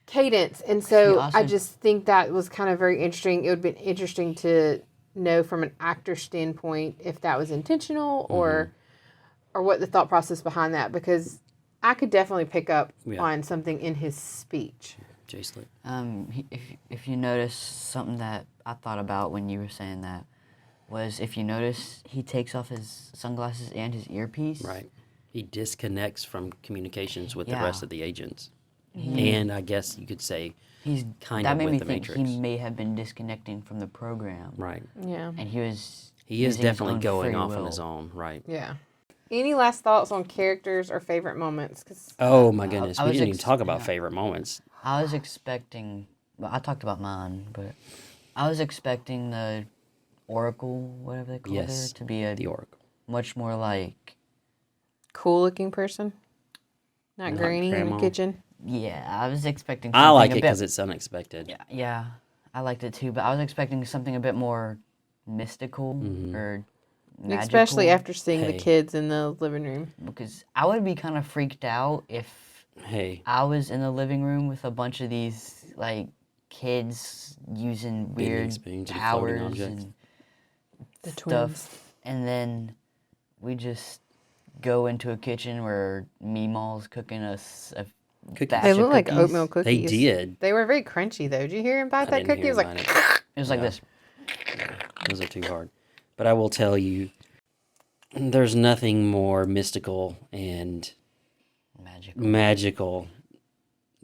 D: cadence. And so
B: He also-
D: I just think that was kind of very interesting. It would be interesting to know from an actor standpoint if that was intentional or what the thought process behind that, because I could definitely pick up on something in his speech.
C: Jay Slick.
B: If you notice something that I thought about when you were saying that was if you notice he takes off his sunglasses and his earpiece.
C: Right. He disconnects from communications with the
B: Yeah.
C: rest of the agents. And I guess you could say
B: He's
C: kind
B: that
C: of
B: made
C: with
B: me
C: the
B: think
C: Matrix.
B: he may have been disconnecting from the program.
C: Right.
D: Yeah.
B: And he was.
C: He is
B: using his
C: definitely
B: own
C: going
B: free
C: off on
B: will.
C: his own. Right.
D: Yeah. Any last thoughts on characters or favorite moments? 'Cause
C: Oh my goodness.
B: I
C: We
B: was
C: didn't even talk about
B: yeah.
C: favorite moments.
B: I was expecting. Well, I talked about mine, but I was expecting the Oracle, whatever they call
C: Yes,
B: her, to be a
C: The Oracle.
B: much more like.
D: cool looking person. Not
C: Not
D: grainy in
C: grandma.
D: the kitchen.
B: Yeah, I was expecting.
C: I like
B: something
C: it
B: a bit-
C: because it's unexpected.
B: Yeah, I liked it too, but I was expecting something a bit more mystical or magical.
D: Especially after seeing the
C: Hey.
D: kids in the living room.
B: because I would be kind of freaked out if
C: Hey,
B: I was in the living room with a bunch of these like kids using
C: Bending
B: weird
C: spoons and floating
B: powers
C: objects.
B: and
D: The
B: stuff, and then we just go into a kitchen where Meemaw's cooking us a
C: Cookies.
B: batch
D: They
B: of
D: look like
B: cookies.
D: oatmeal
C: they
D: cookies.
C: did.
D: They were very crunchy though. Did you hear him bite
C: I
D: that
C: didn't
D: cookie?
C: hear
D: It was
C: him
D: like,
C: bite it.
B: It was like
C: Yeah.
B: this.
C: Those are too hard. But I will tell you, there's nothing more mystical and magical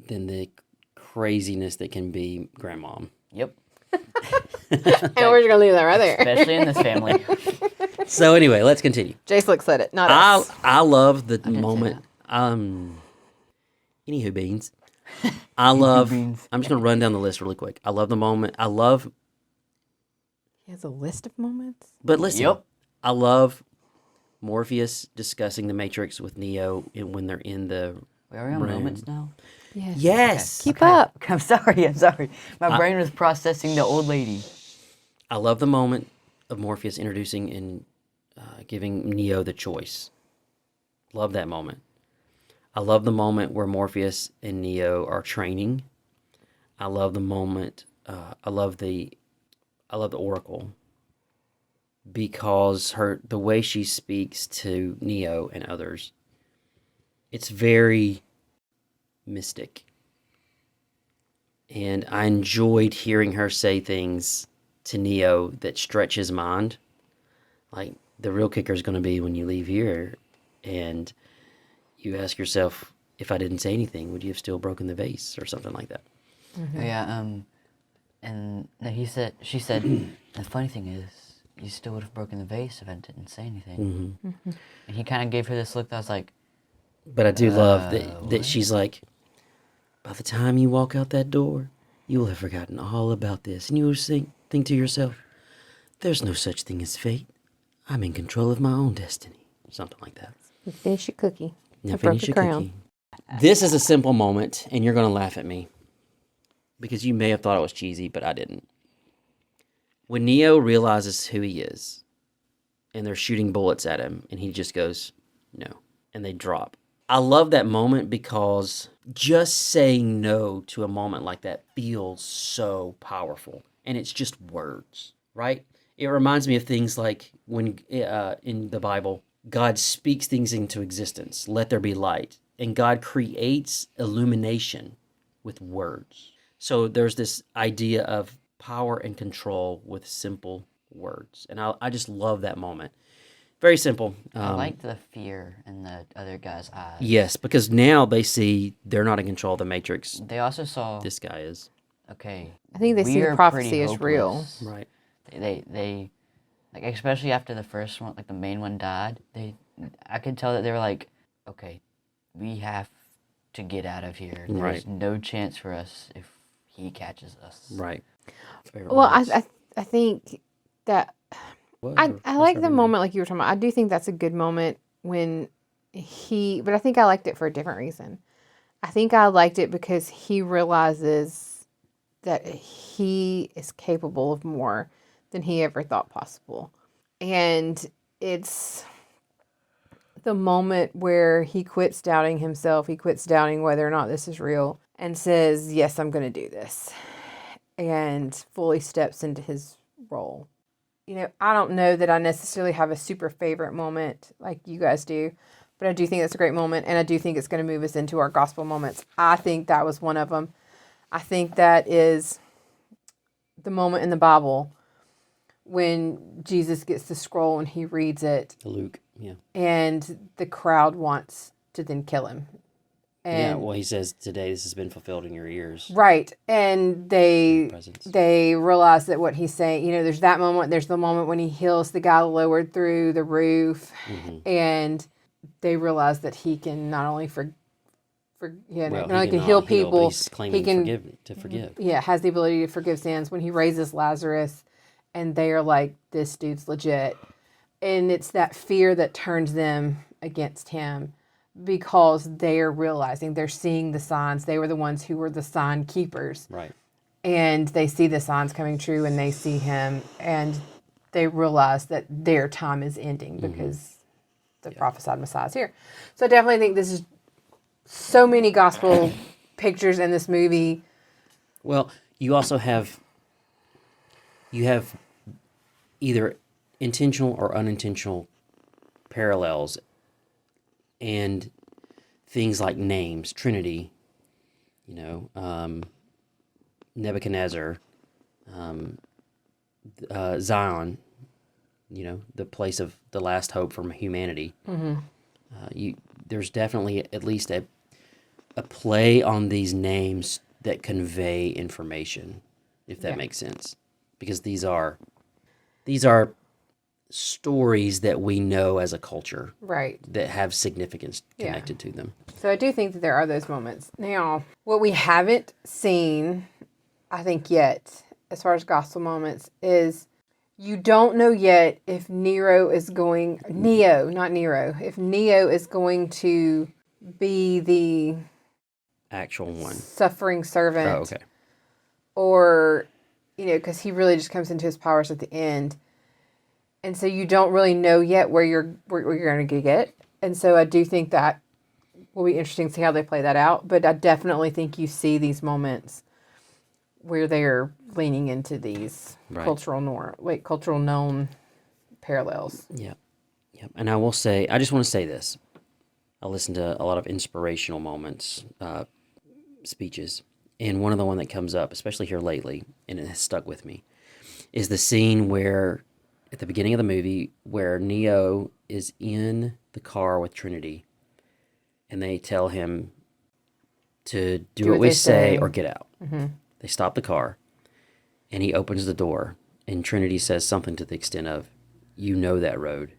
C: than the craziness that can be grandmom.
B: Yep.
D: And we're just gonna leave that right there.
B: Especially in this family.
C: So anyway, let's continue.
D: Jace said it, not us.
C: I love the
B: say
C: moment. Anywho beans. I love.
B: beans.
C: I'm just gonna run down the list really quick. I love the moment. I love.
D: He has a list of moments.
C: But listen,
B: Yep.
C: I love Morpheus discussing the Matrix with Neo when they're in the.
B: Are we on
C: room.
B: moments now?
D: Yes.
C: Yes.
D: Keep up.
B: I'm sorry. My brain was processing the old lady.
C: I love the moment of Morpheus introducing and giving Neo the choice. Love that moment. I love the moment where Morpheus and Neo are training. I love the moment. I love the Oracle because the way she speaks to Neo and others, it's very mystic. And I enjoyed hearing her say things to Neo that stretch his mind. Like, the real kicker is going to be when you leave here and you ask yourself, if I didn't say anything, would you have still broken the vase or something like that?
B: Yeah, and she said, the funny thing is, you still would have broken the vase if I didn't say anything. And he kind of gave her this look that was like,
C: But I do love that she's like, by the time you walk out that door, you will have forgotten all about this. And you will think to yourself, there's no such thing as fate. I'm in control of my own destiny. Something like that.
D: Finish your cookie.
C: Now
D: I broke
C: finish
D: the
C: your
D: crown.
C: cookie. This is a simple moment, and you're going to laugh at me. Because you may have thought it was cheesy, but I didn't. When Neo realizes who he is, and they're shooting bullets at him, and he just goes, no. And they drop. I love that moment because just saying no to a moment like that feels so powerful. And it's just words, right? It reminds me of things like when in the Bible, God speaks things into existence. Let there be light. And God creates illumination with words. So there's this idea of power and control with simple words. And I just love that moment. Very simple.
B: I liked the fear in the other guy's eyes.
C: Yes, because now they see they're not in control of the Matrix.
B: They also saw,
C: This guy is.
B: okay,
D: I think they see the
B: we're
D: prophecy
B: pretty
D: is real.
B: hopeless.
C: Right.
B: They like, especially after the first one, like the main one died, I could tell that they were like, okay, we have to get out of here. There's
C: Right.
B: no chance for us if he catches us.
C: Right. Favorite
D: Well,
C: moments.
D: I think that I like the moment like you were talking about. I do think that's a good moment when but I think I liked it for a different reason. I think I liked it because he realizes that he is capable of more than he ever thought possible. And it's the moment where he quits doubting himself, he quits doubting whether or not this is real, and says, yes, I'm going to do this, and fully steps into his role. You know, I don't know that I necessarily have a super favorite moment like you guys do, but I do think it's a great moment, and I do think it's going to move us into our gospel moments. I think that was one of them. I think that is the moment in the Bible when Jesus gets the scroll and he reads it,
C: Luke, yeah.
D: and the crowd wants to then kill him. And
C: Yeah, well, he says, today this has been fulfilled in your ears.
D: right. And
C: Presence.
D: they realize that what he's saying, you know, there's that moment, there's the moment when he heals the guy lowered through the roof, and they realize that he can not only not only can heal people,
C: but he's claiming
D: he can
C: to forgive.
D: yeah, has the ability to forgive sins. When he raises Lazarus, and they are like, this dude's legit. And it's that fear that turns them against him because they are realizing, they're seeing the signs. They were the ones who were the sign keepers.
C: Right.
D: And they see the signs coming true, and they see him, and they realize that their time is ending because the prophesied Messiah is here. So I definitely think this is so many gospel pictures in this movie.
C: Well, you also have either intentional or unintentional parallels and things like names, Trinity, Nebuchadnezzar, Zion, the place of the last hope from humanity. There's definitely at least a play on these names that convey information, if that makes sense. because these are stories that we know as a culture
D: Right.
C: that have significance
D: Yeah.
C: connected to them.
D: So I do think that there are those moments. Now, what we haven't seen, I think, yet, as far as gospel moments, is you don't know yet if Neo, not Nero, if Neo is going to be the
C: Actual one.
D: suffering servant.
C: Oh, okay.
D: Or, because he really just comes into his powers at the end. And so you don't really know yet where you're going to get. And so I do think that will be interesting to see how they play that out. But I definitely think you see these moments where they're leaning into these
C: Right.
D: cultural known parallels.
C: Yeah. Yep. And I will say, I just want to say this. I listened to a lot of inspirational moments, speeches. And one of the one that comes up, especially here lately, and it has stuck with me, is the scene where, at the beginning of the movie, where Neo is in the car with Trinity, and they tell him to do what we
D: they
C: say
D: say.
C: or get out. They stop the car, and he opens the door, and Trinity says something to the extent of, "You know that road.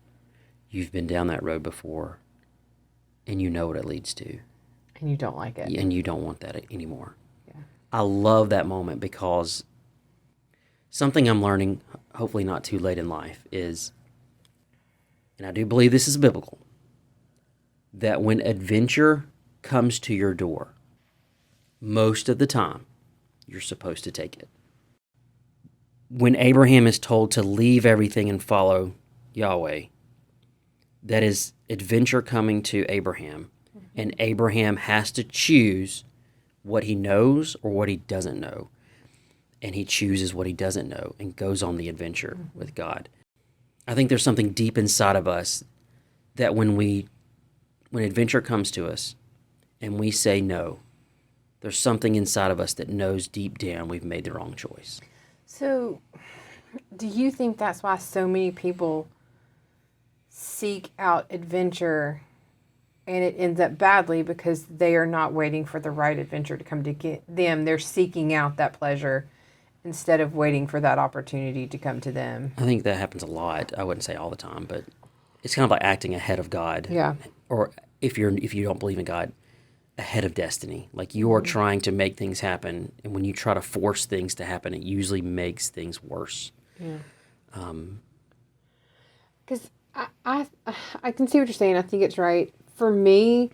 C: You've been down that road before, and you know what it leads to,
D: And you don't like it.
C: and you don't want that anymore."
D: Yeah.
C: I love that moment because something I'm learning, hopefully not too late in life, is, and I do believe this is biblical, that when adventure comes to your door, most of the time, you're supposed to take it. When Abraham is told to leave everything and follow Yahweh, that is adventure coming to Abraham, and Abraham has to choose what he knows or what he doesn't know. And he chooses what he doesn't know and goes on the adventure with God. I think there's something deep inside of us that when adventure comes to us and we say no, there's something inside of us that knows deep down we've made the wrong choice.
D: So, do you think that's why so many people seek out adventure and it ends up badly because they are not waiting for the right adventure to come to get them? They're seeking out that pleasure instead of waiting for that opportunity to come to them.
C: I think that happens a lot. I wouldn't say all the time, but it's kind of like acting ahead of God.
D: Yeah.
C: Or if you don't believe in God, ahead of destiny. Like you are trying to make things happen, and when you try to force things to happen, it usually makes things worse.
D: Yeah. Because I can see what you're saying. I think it's right. For me,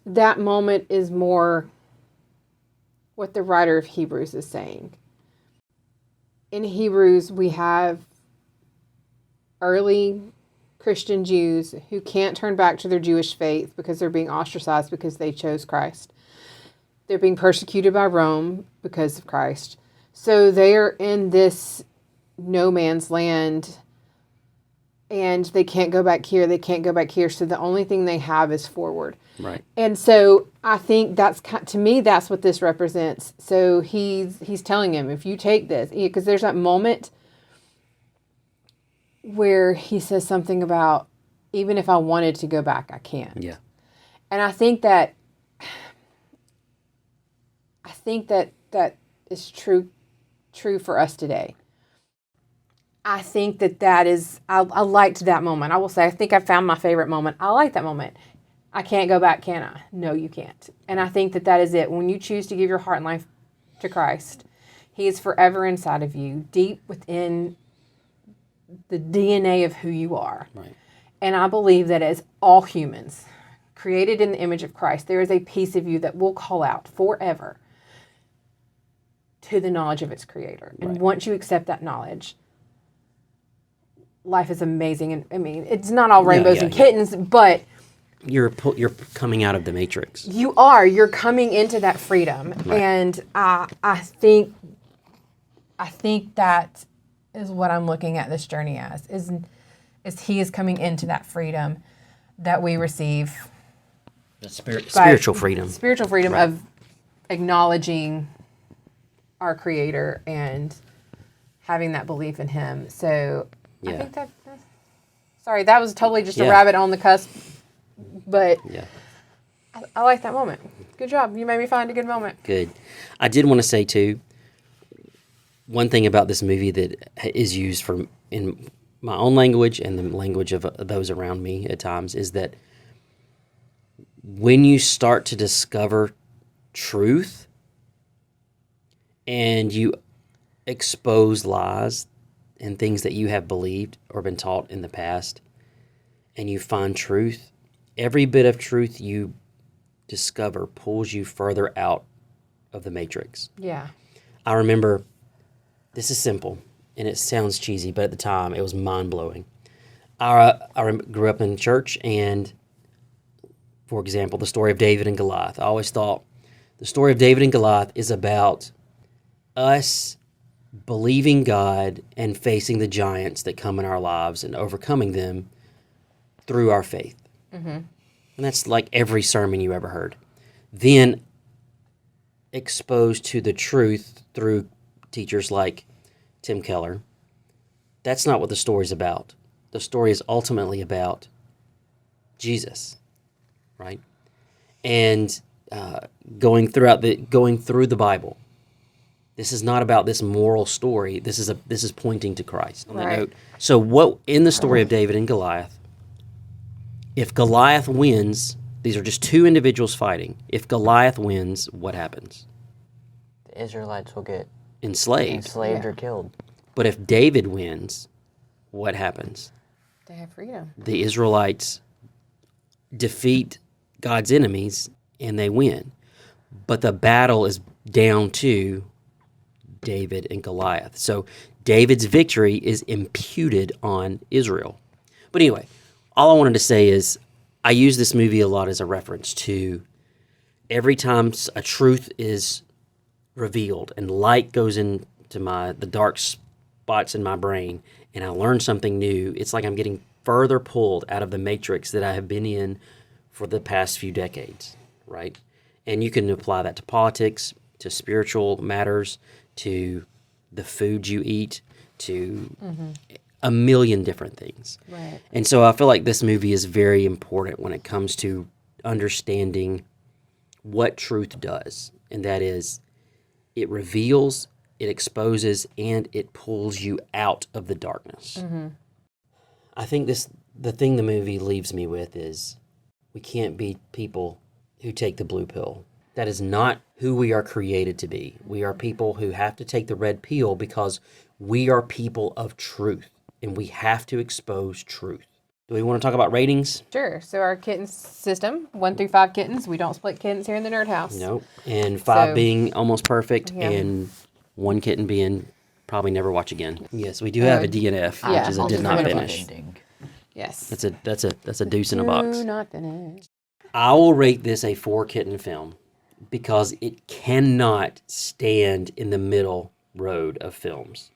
D: that moment is more what the writer of Hebrews is saying. In Hebrews, we have early Christian Jews who can't turn back to their Jewish faith because they're being ostracized because they chose Christ. They're being persecuted by Rome because of Christ. So they are in this no man's land, and they can't go back here. They can't go back here. So the only thing they have is forward.
C: Right.
D: And so I think to me, that's what this represents. So he's telling him, if you take this, because there's that moment where he says something about, even if I wanted to go back, I can't.
C: Yeah.
D: And I think that is true for us today. I think that is, I liked that moment. I will say, I think I found my favorite moment. I like that moment. I can't go back, can I? No, you can't. And I think that is it. When you choose to give your heart and life to Christ, He is forever inside of you, deep within the DNA of who you are.
C: Right.
D: And I believe that as all humans, created in the image of Christ, there is a piece of you that will call out forever to the knowledge of its creator. And
C: Right.
D: once you accept that knowledge, life is amazing. And I mean, it's not all rainbows and kittens, but
C: You're coming out of the matrix.
D: you're coming into that freedom.
C: Right.
D: And I think that is what I'm looking at this journey as, is he is coming into that freedom that we receive.
C: Spiritual freedom.
D: Spiritual freedom
C: Right.
D: of acknowledging our creator and having that belief in him. So I
C: Yeah.
D: think sorry, that was totally just a
C: Yeah.
D: rabbit on the cusp, but
C: Yeah.
D: I like that moment. Good job. You made me find a good moment.
C: Good. I did want to say too, one thing about this movie that is used for in my own language and the language of those around me at times is that when you start to discover truth and you expose lies and things that you have believed or been taught in the past, and you find truth, every bit of truth you discover pulls you further out of the matrix.
D: Yeah.
C: I remember, this is simple, and it sounds cheesy, but at the time, it was mind-blowing. Grew up in church, and, for example, the story of David and Goliath. I always thought the story of David and Goliath is about us believing God and facing the giants that come in our lives and overcoming them through our faith. Mm-hmm. And that's like every sermon you ever heard. Then exposed to the truth through teachers like Tim Keller. That's not what the story's about. The story is ultimately about Jesus, right? And going through the Bible. This is not about this moral story. This is pointing to Christ. On that
D: Right.
C: note. So what in the story of David and Goliath, if Goliath wins, these are just two individuals fighting. If Goliath wins, what happens?
B: The Israelites will get
C: Enslaved.
B: enslaved
D: Yeah.
B: or killed.
C: But if David wins, what happens?
D: They have freedom.
C: The Israelites defeat God's enemies and they win. But the battle is down to David and Goliath. So David's victory is imputed on Israel. But anyway, all I wanted to say is I use this movie a lot as a reference to every time a truth is revealed and light goes into the dark spots in my brain and I learn something new, it's like I'm getting further pulled out of the matrix that I have been in for the past few decades, right? And you can apply that to politics, to spiritual matters, to the food you eat, to a million different things.
D: Right.
C: And so I feel like this movie is very important when it comes to understanding what truth does. And that is, it reveals, it exposes, and it pulls you out of the darkness. I think the thing the movie leaves me with is we can't be people who take the blue pill. That is not who we are created to be. We are people who have to take the red pill because we are people of truth, and we have to expose truth. Do we want to talk about ratings?
D: Sure. So our kitten system, 1 through 5 kittens. We don't split kittens here in the Nerd House.
C: No. And 5
D: So-
C: being almost perfect,
D: Yeah.
C: and 1 kitten being probably never watch again. Yes, we do have a DNF,
D: yeah.
C: which is a
D: I'll
C: did
D: just
C: not
D: give it a
C: finish.
D: Yes.
C: That's a deuce in a box.
D: Do not finish.
C: I will rate this a 4 kitten film because it cannot stand in the middle road of films.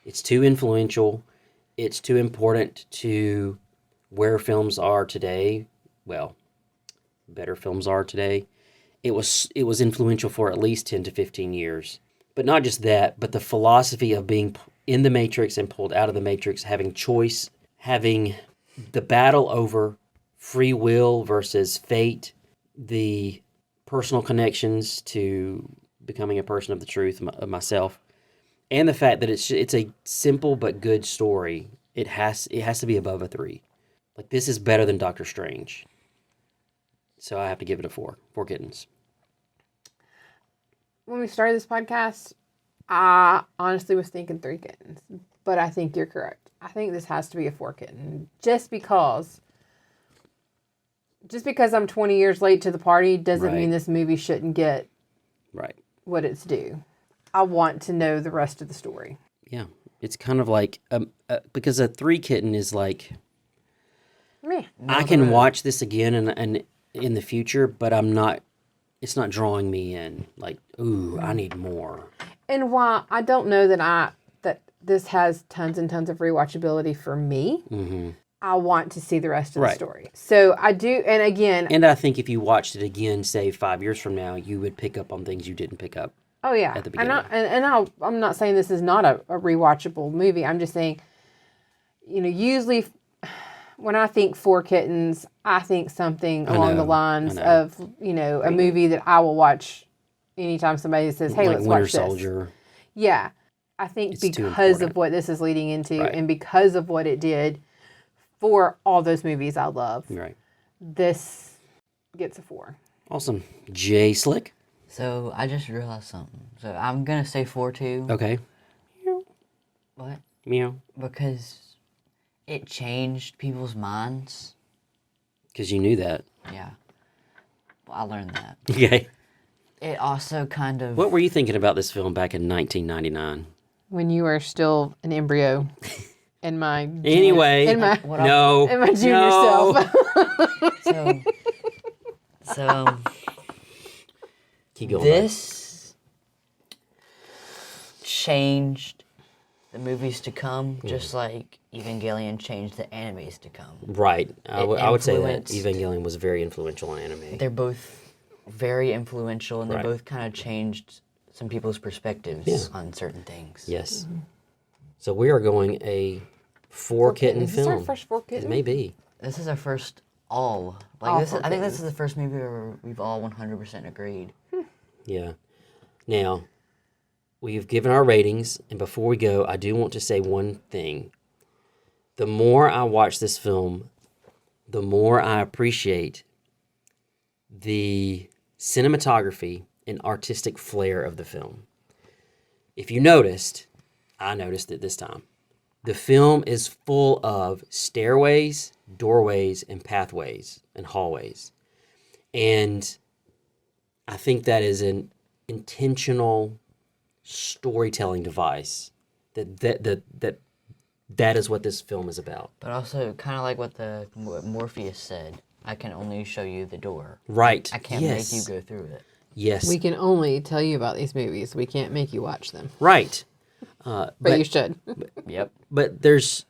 C: It's too influential. It's too important to where films are today. Well, better films are today. It was influential for at least 10 to 15 years. But not just that, but the philosophy of being in the Matrix and pulled out of the Matrix, having choice, having the battle over free will versus fate, the personal connections to becoming a person of the truth of myself, and the fact that it's a simple but good story. It has to be above a 3. Like, this is better than Doctor Strange. So I have to give it a 4. 4 kittens.
D: When we started this podcast, I honestly was thinking 3 kittens, but I think you're correct. I think this has to be a 4 kitten, just because I'm 20 years late to the party doesn't
C: Right.
D: mean this movie shouldn't get
C: Right.
D: what it's due. I want to know the rest of the story.
C: Yeah. It's kind of like because a 3 kitten is like,
D: Meh.
C: I can watch this again and in the future, but it's not drawing me in. Like, ooh, I need more.
D: And while I don't know that this has tons and tons of rewatchability for me, I want to see the rest of the
C: Right.
D: story. So I do, and again,
C: And I think if you watched it again, say 5 years from now, you would pick up on things you didn't pick up.
D: oh yeah,
C: at the
D: I'm not saying this is not a rewatchable movie. I'm just saying, usually when I think 4 kittens, I think something along the
C: know,
D: lines
C: I know.
D: of a movie that I will watch anytime somebody says, "Hey,
C: like
D: let's
C: Winter
D: watch this."
C: Soldier.
D: Yeah. I think
C: It's too
D: because
C: important.
D: of what this is leading into
C: Right.
D: and because of what it did for all those movies I love,
C: Right.
D: this gets a 4.
C: Awesome. Jay Slick.
B: So I just realized something. So I'm gonna say 4 too.
C: Okay.
B: What?
C: Meow.
B: Because it changed people's minds.
C: Because you knew that.
B: Yeah. Well, I learned that.
C: Okay.
B: It also kind of.
C: What were you thinking about this film back in 1999?
D: When you were still an embryo in my
C: Anyway.
D: in my
B: What
C: No.
D: in my junior
C: no.
D: self.
B: So
C: Keep going. bud.
B: this changed the movies to come, just like Evangelion changed the animes to come.
C: Right. I would say that
B: influenced-
C: Evangelion was very influential on anime.
B: They're both very influential, and
C: Right.
B: they both kind of changed some people's perspectives
C: Yeah.
B: on certain things.
C: Yes. So we are going a 4-kitten
D: Is this
C: film.
D: our first 4-kitten?
C: It may be.
B: This is our first all. Like
D: All
B: this, I think this
D: kittens.
B: is the first movie where we've all 100% agreed.
C: Yeah. Now, we've given our ratings, and before we go, I do want to say one thing. The more I watch this film, the more I appreciate the cinematography and artistic flair of the film. If you noticed, I noticed it this time. The film is full of stairways, doorways, and pathways and hallways. And I think that is an intentional storytelling device. That is what this film is about.
B: But also, kind of like what Morpheus said, I can only show you the door.
C: Right.
B: I can't
C: yes.
B: make you go through it.
C: Yes.
D: We can only tell you about these movies. We can't make you watch them.
C: right.
D: But you should.
B: Yep.
C: But there's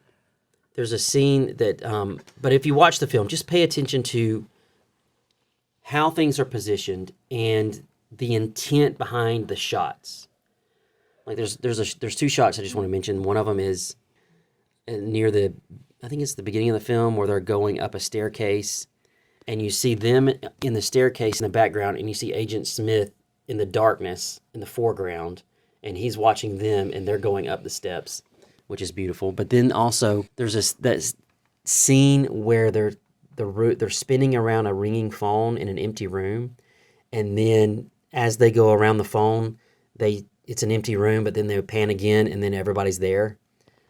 C: a scene that but if you watch the film, just pay attention to how things are positioned and the intent behind the shots. Like there's 2 shots I just want to mention. One of them is near I think it's the beginning of the film where they're going up a staircase, and you see them in the staircase in the background, and you see Agent Smith in the darkness in the foreground, and he's watching them, and they're going up the steps, which is beautiful. But then also there's that scene where they're spinning around a ringing phone in an empty room, and then as they go around the phone, it's an empty room, but then they pan again, and then everybody's there.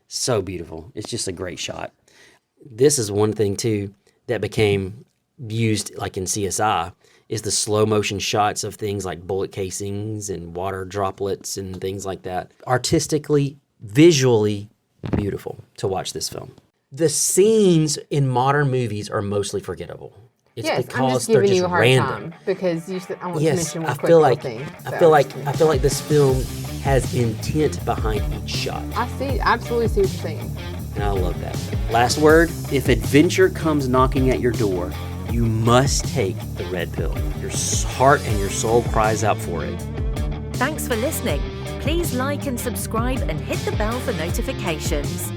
C: So beautiful. It's just a great shot. This is one thing too that became used like in CSI is the slow motion shots of things like bullet casings and water droplets and things like that. Artistically, visually beautiful to watch this film. The scenes in modern movies are mostly forgettable. It's
D: Yes, I'm
C: because
D: just
C: they're
D: giving
C: just
D: you a hard
C: random.
D: time because you said I want to
C: Yes,
D: mention one
C: I
D: quick
C: feel
D: little
C: like
D: thing.
C: I
D: so.
C: feel like this film has intent behind each shot.
D: I absolutely see what you're saying.
C: And I love that. Last word, if adventure comes knocking at your door, you must take the red pill. Your heart and your soul cries out for it.
E: Thanks for listening. Please like and subscribe and hit the bell for notifications.